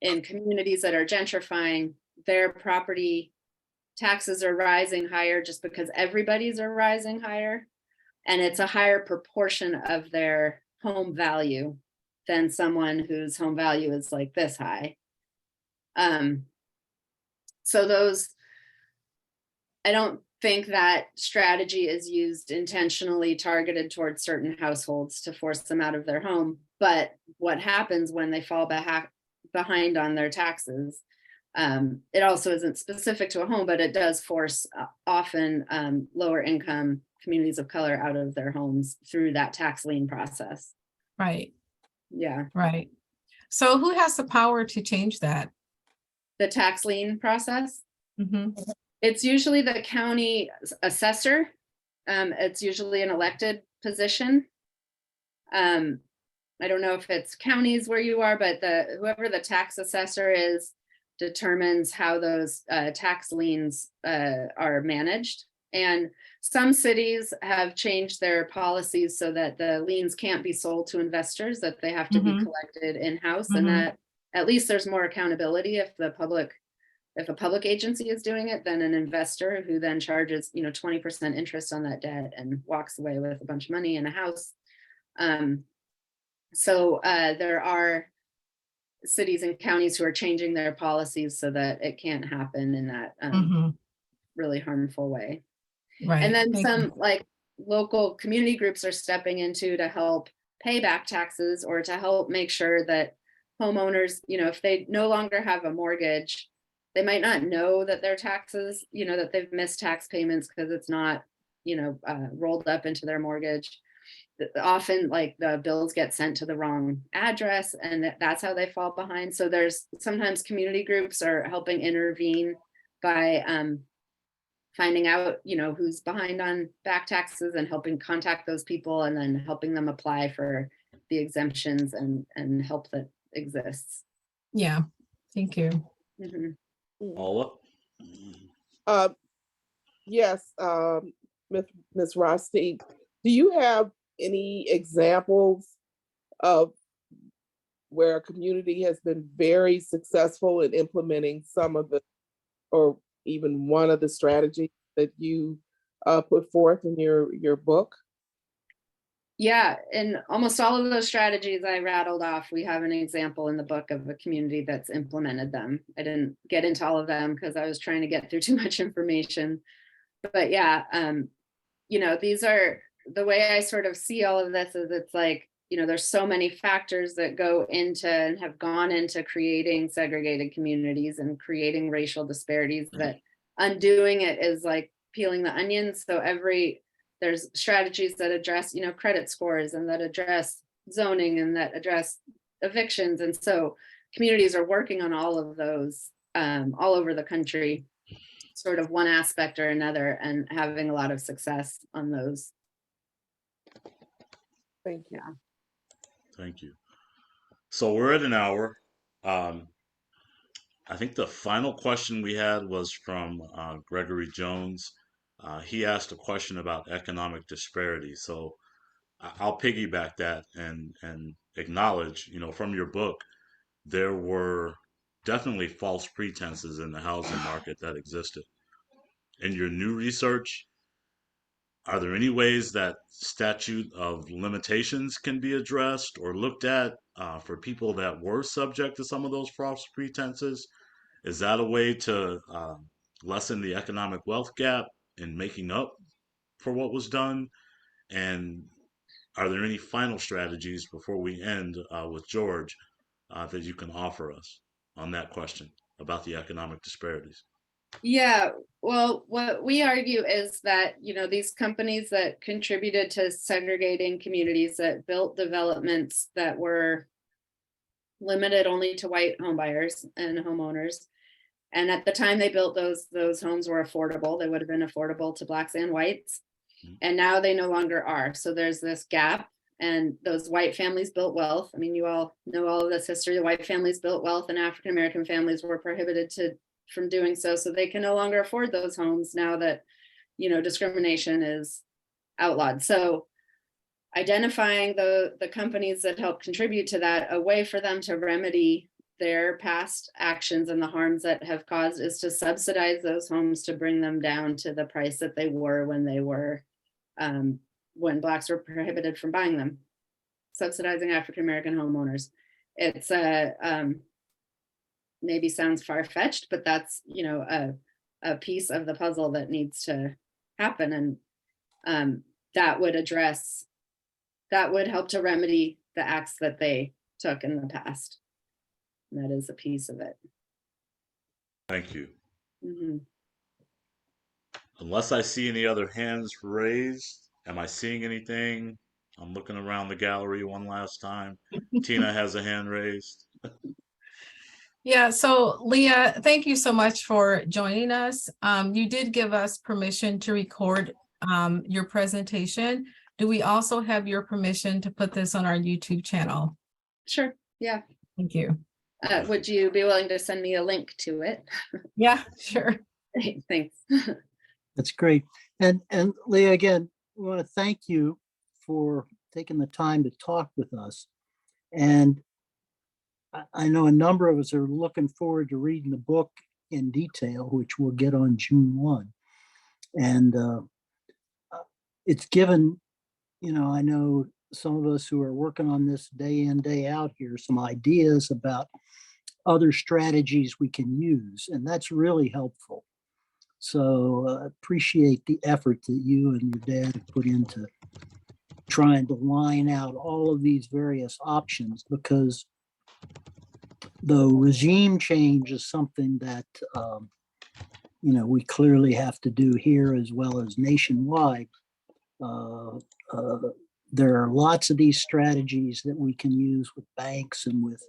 in communities that are gentrifying, their property taxes are rising higher just because everybody's are rising higher. And it's a higher proportion of their home value than someone whose home value is like this high. So those, I don't think that strategy is used intentionally targeted towards certain households to force them out of their home. But what happens when they fall behind on their taxes, it also isn't specific to a home, but it does force often lower income communities of color out of their homes through that tax lien process. Right, Yeah, right. So who has the power to change that? the tax lien process. Mhm. It's usually the county assessor. It's usually an elected position. I don't know if it's counties where you are, but whoever the tax assessor is determines how those tax liens are managed. And some cities have changed their policies so that the liens can't be sold to investors, that they have to be Mhm. collected in-house, Mhm. and that at least there's more accountability if a public agency is doing it than an investor who then charges, 20% interest on that debt and walks away with a bunch of money and a house. So there are cities and counties who are changing their policies so that it can't happen in that Mhm. really harmful way. Right. And then Thank you. some like local community groups are stepping into to help pay back taxes or to help make sure that homeowners, if they no longer have a mortgage, they might not know that their taxes, that they've missed tax payments because it's not, rolled up into their mortgage. Often like the bills get sent to the wrong address and that's how they fall behind. So there's sometimes community groups are helping intervene by finding out, who's behind on back taxes and helping contact those people and then helping them apply for the exemptions and help that exists. Yeah, thank you. Mhm. Paula? Uh, yes, Ms. Rothstein, do you have any examples of where a community has been very successful in implementing some of the, or even one of the strategies that you put forth in your book? Yeah, in almost all of those strategies I rattled off, we have an example in the book of a community that's implemented them. I didn't get into all of them because I was trying to get through too much information. But yeah, these are the way I sort of see all of this is it's like, there's so many factors that go into and have gone into creating segregated communities and creating racial disparities that undoing it is like peeling the onion. So there's strategies that address, credit scores and that address zoning and that address evictions. And so communities are working on all of those all over the country, sort of one aspect or another, and having a lot of success on those. Thank you. Thank you. So we're at an hour. I think the final question we had was from Gregory Jones. He asked a question about economic disparity. So I'll piggyback that and acknowledge, from your book, there were definitely false pretenses in the housing market that existed. In your new research, are there any ways that statute of limitations can be addressed or looked at for people that were subject to some of those false pretenses? Is that a way to lessen the economic wealth gap in making up for what was done? And are there any final strategies before we end with George that you can offer us on that question about the economic disparities? Yeah, well, what we argue is that, these companies that contributed to segregating communities, that built developments that were limited only to white homebuyers and homeowners. And at the time they built those homes were affordable. They would have been affordable to blacks and whites. And now they no longer are. So there's this gap, and those white families built wealth. I mean, you all know all of this history. The white families built wealth and African-American families were prohibited from doing so. So they can no longer afford those homes now that, discrimination is outlawed. So identifying the companies that help contribute to that. A way for them to remedy their past actions and the harms that have caused is to subsidize those homes to bring them down to the price that they were when Blacks were prohibited from buying them. Subsidizing African-American homeowners. It's maybe sounds far-fetched, but that's, you know, a piece of the puzzle that needs to happen. And that would help to remedy the acts that they took in the past. And that is a piece of it. Thank you. Mhm. Unless I see any other hands raised, am I seeing anything? I'm looking around the gallery one last time. Tina has a hand raised. Yeah, so Leah, thank you so much for joining us. You did give us permission to record your presentation. Do we also have your permission to put this on our YouTube channel? Sure, yeah. Thank you. Would you be willing to send me a link to it? Yeah, sure. Great, thanks. That's great. And Leah, again, we want to thank you for taking the time to talk with us. And I know a number of us are looking forward to reading the book in detail, which we'll get on June 1. And it's given, you know, I know some of us who are working on this day in, day out here, some ideas about other strategies we can use, and that's really helpful. So appreciate the effort that you and your dad have put into trying to line out all of these various options, because the regime change is something that, you know, we clearly have to do here as well as nationwide. There are lots of these strategies that we can use with banks and with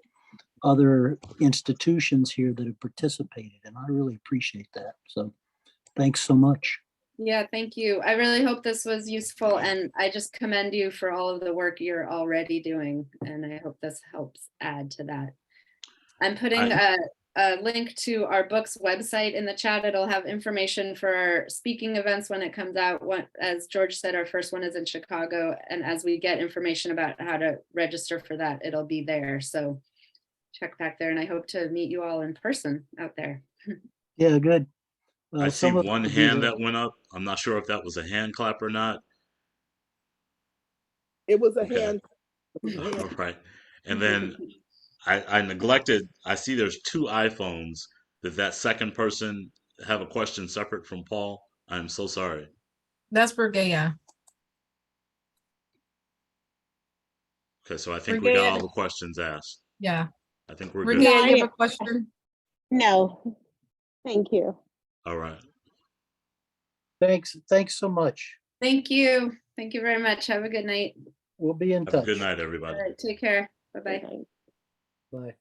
other institutions here that have participated, and I really appreciate that. So thanks so much. Yeah, thank you. I really hope this was useful, and I just commend you for all of the work you're already doing, and I hope this helps add to that. I'm putting a link to our book's website in the chat. It'll have information for our speaking events when it comes out. As George said, our first one is in Chicago, and as we get information about how to register for that, it'll be there. So check back there, and I hope to meet you all in person out there. Yeah, good. Well, I see some of one it will be hand there. that went up. I'm not sure if that was a hand clap or not. It was a Okay. hand. All right. And then I neglected, I see there's 2 iPhones. Did that second person have a question separate from Paul? I'm so sorry. That's Brigea. Okay, so I think we got Brigade. all the questions asked. Yeah. I think we're Brigea, good. you have a question? No, thank you. All right. Thanks so much. Thank you. Thank you very much. Have a good night. We'll be in Have a touch. good night, All everybody. right, take care. Bye-bye. Good night. Bye.